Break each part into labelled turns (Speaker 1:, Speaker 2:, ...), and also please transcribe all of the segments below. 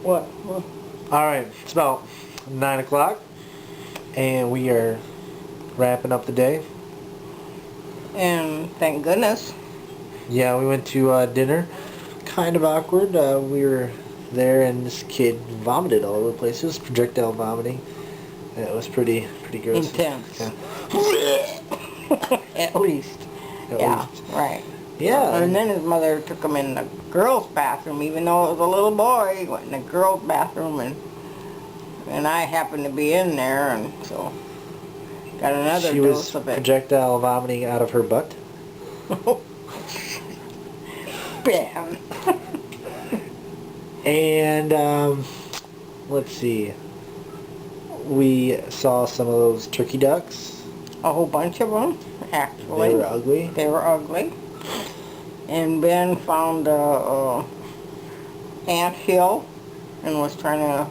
Speaker 1: What?
Speaker 2: Alright, it's about 9 o'clock, and we are wrapping up the day.
Speaker 1: And thank goodness.
Speaker 2: Yeah, we went to dinner. Kind of awkward. We were there, and this kid vomited all over the place. It was projectile vomiting. And it was pretty gross.
Speaker 1: Intense.
Speaker 2: Yeah.
Speaker 1: At least.
Speaker 2: At
Speaker 1: Yeah,
Speaker 2: least.
Speaker 1: right.
Speaker 2: Yeah.
Speaker 1: And then his mother took him in the girls' bathroom, even though it was a little boy. He went in the girls' bathroom, and I happened to be in there, and so got another
Speaker 2: She
Speaker 1: dose
Speaker 2: was
Speaker 1: of it.
Speaker 2: projectile vomiting out of her butt.
Speaker 1: Bam.
Speaker 2: And let's see. We saw some of those turkey ducks.
Speaker 1: A whole bunch of them, actually.
Speaker 2: They were ugly.
Speaker 1: They were ugly. And Ben found a ant hill and was trying to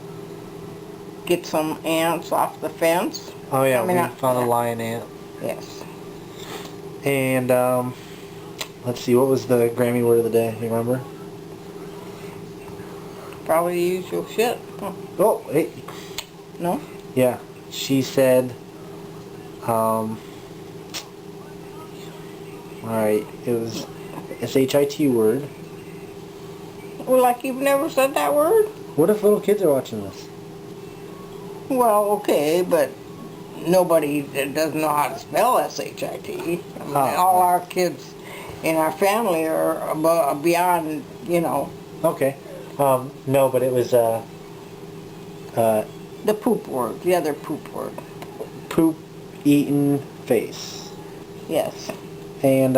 Speaker 1: get some ants off the fence.
Speaker 2: Oh yeah,
Speaker 1: we
Speaker 2: found a lion ant.
Speaker 1: Yes.
Speaker 2: And let's see, what was the Grammy word of the day? You remember?
Speaker 1: Probably the usual shit. Huh.
Speaker 2: Oh, hey.
Speaker 1: No?
Speaker 2: Yeah, she said, alright, it's H-I-T word.
Speaker 1: Well, like you've never said that word?
Speaker 2: What if little kids are watching this?
Speaker 1: Well, okay, but nobody doesn't know how to spell S-H-I-T. I mean, all our kids in our family are beyond, you know.
Speaker 2: Okay. No, but it was,
Speaker 1: the poop word, the other poop word.
Speaker 2: poop, eaten, face.
Speaker 1: Yes.
Speaker 2: And,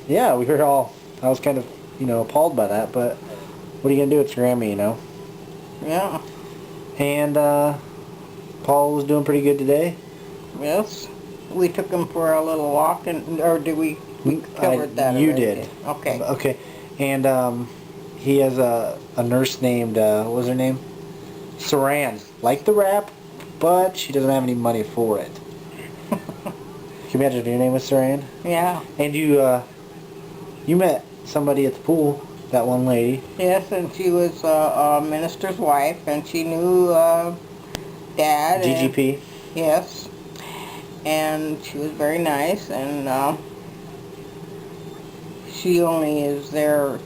Speaker 2: yeah, I was kind of, appalled by that, but what are you going to do? It's Grammy,
Speaker 1: Yeah.
Speaker 2: And, Paul was doing pretty good today.
Speaker 1: Yes. We took him for a little walk, or did we covered that
Speaker 2: You
Speaker 1: already?
Speaker 2: did.
Speaker 1: Okay.
Speaker 2: Okay. And, he has a nurse named, what was her name? Saran. Like the rap, but she doesn't have any money for it. Can you imagine if your name was Saran?
Speaker 1: Yeah.
Speaker 2: And you met somebody at the pool, that one lady.
Speaker 1: Yes, and she was a minister's wife, and she knew Dad.
Speaker 2: GGP.
Speaker 1: Yes. And she was very nice, and she only is there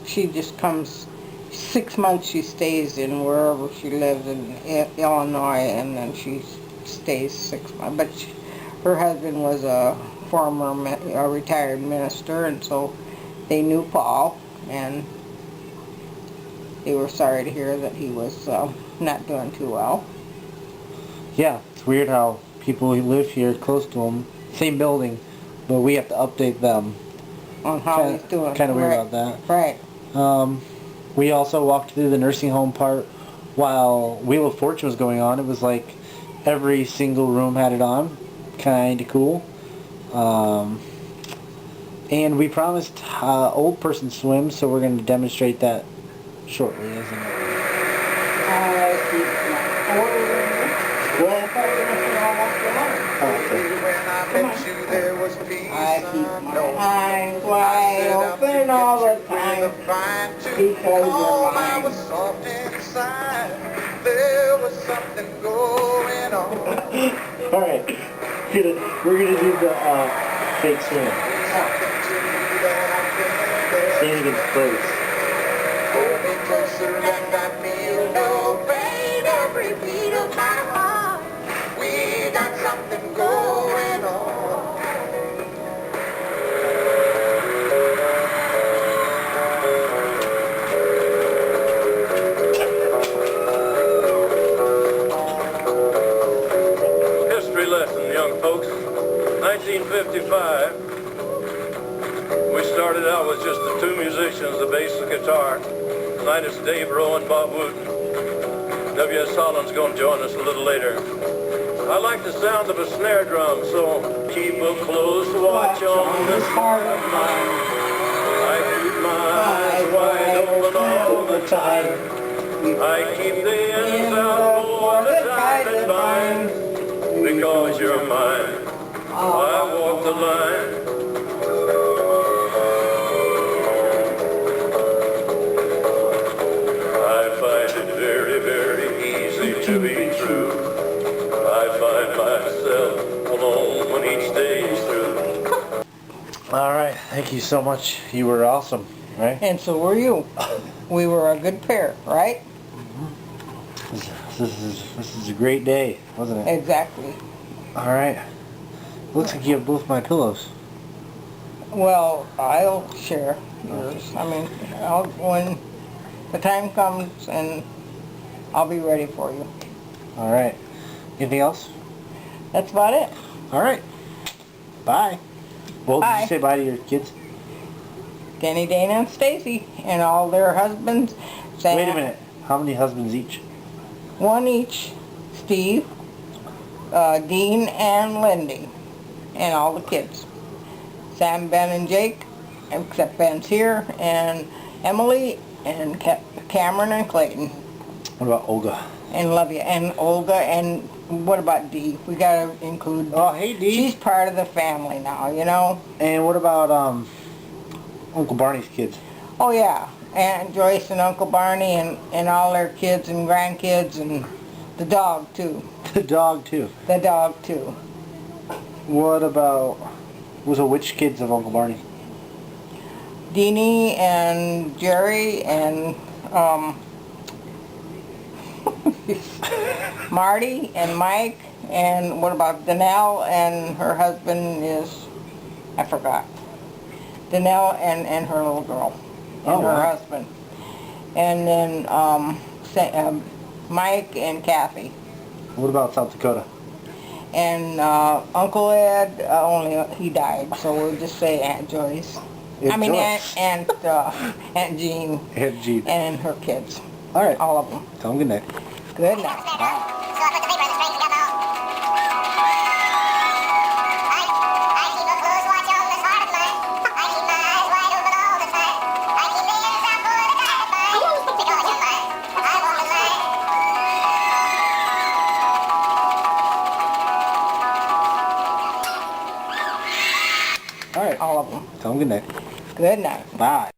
Speaker 1: she just comes 6 months. She stays in wherever she lives in Illinois, and then she stays 6 months. But her husband was a retired minister, and so they knew Paul, and they were sorry to hear that he was not doing too well.
Speaker 2: Yeah, it's weird how people who live here close to him, same building, but we have to update them.
Speaker 1: On how he's doing.
Speaker 2: Kind of weird
Speaker 1: Right.
Speaker 2: about that.
Speaker 1: Right.
Speaker 2: We also walked through the nursing home part while Wheel of Fortune was going on. It was like every single room had it on. Kind of cool. And we promised old person swim, so we're going to demonstrate that shortly, isn't it?
Speaker 1: I keep my eyes wide open all the time because you're mine.
Speaker 3: There was something going on.
Speaker 2: Alright, we're going to do the fake swim. Stand against place.
Speaker 3: Hold me closer and I feel no pain. Every beat of my heart, we got something going on.
Speaker 4: History lesson, young folks. 1955. We started out with just the two musicians, the bass and guitar. Tonight it's Dave Rowe and Bob Wooten. W.S. Holland's going to join us a little later. I like the sound of a snare drum, so keep a close watch on this heart of mine. I keep my eyes wide open all the time. I keep the ends out for the tie that binds. Because you're mine, I walk the line.
Speaker 2: Thank you so much. You were awesome, right?
Speaker 1: And so were you. We were a good pair, right?
Speaker 2: This is a great day, wasn't it?
Speaker 1: Exactly.
Speaker 2: All right. Looks like you have both my pillows.
Speaker 1: Well, I'll share yours. I mean, when the time comes, and I'll be ready for you.
Speaker 2: All right. Anything else?
Speaker 1: That's about it.
Speaker 2: All right. Bye. Well, did
Speaker 1: Bye.
Speaker 2: you say bye to your kids?
Speaker 1: Denny, Dana, and Stacy, and all their husbands. Sam,
Speaker 2: Wait a minute. How many husbands each?
Speaker 1: One each. Steve, Dean, and Lindy, and all the kids. Sam, Ben, and Jake, except Ben's here, and Emily, and Cameron, and Clayton,
Speaker 2: What about Olga?
Speaker 1: and Lovia, and Olga, and what about Dee? We gotta include.
Speaker 2: Oh, hey, Dee.
Speaker 1: She's part of the family now, you know.
Speaker 2: And what about Uncle Barney's kids?
Speaker 1: Oh yeah, Aunt Joyce and Uncle Barney, and all their kids and grandkids, and the dog too.
Speaker 2: The dog too.
Speaker 1: The dog too.
Speaker 2: What about which kids of Uncle Barney?
Speaker 1: Deanie and Jerry and Marty and Mike, and what about Danelle, and her husband is, I forgot. Danelle and her little girl and
Speaker 2: Oh,
Speaker 1: her
Speaker 2: wow.
Speaker 1: husband. And then Mike and Kathy.
Speaker 2: What about South Dakota?
Speaker 1: And Uncle Ed, only he died, so we'll just say Aunt Joyce.
Speaker 2: Aunt Joyce.
Speaker 1: Aunt Jean
Speaker 2: Aunt Jean.
Speaker 1: and her kids.
Speaker 2: All right.
Speaker 1: All of them.
Speaker 2: Tell them good night.
Speaker 1: Good night.
Speaker 3: So I put the paper in the string and got the I keep a close watch on this heart of mine. I keep my eyes wide open all the time. I keep my ears out for the guy to find. Because you're mine. I walk the line.
Speaker 2: All right.
Speaker 1: All of them.
Speaker 2: Tell them good night.
Speaker 1: Good night.
Speaker 2: Bye.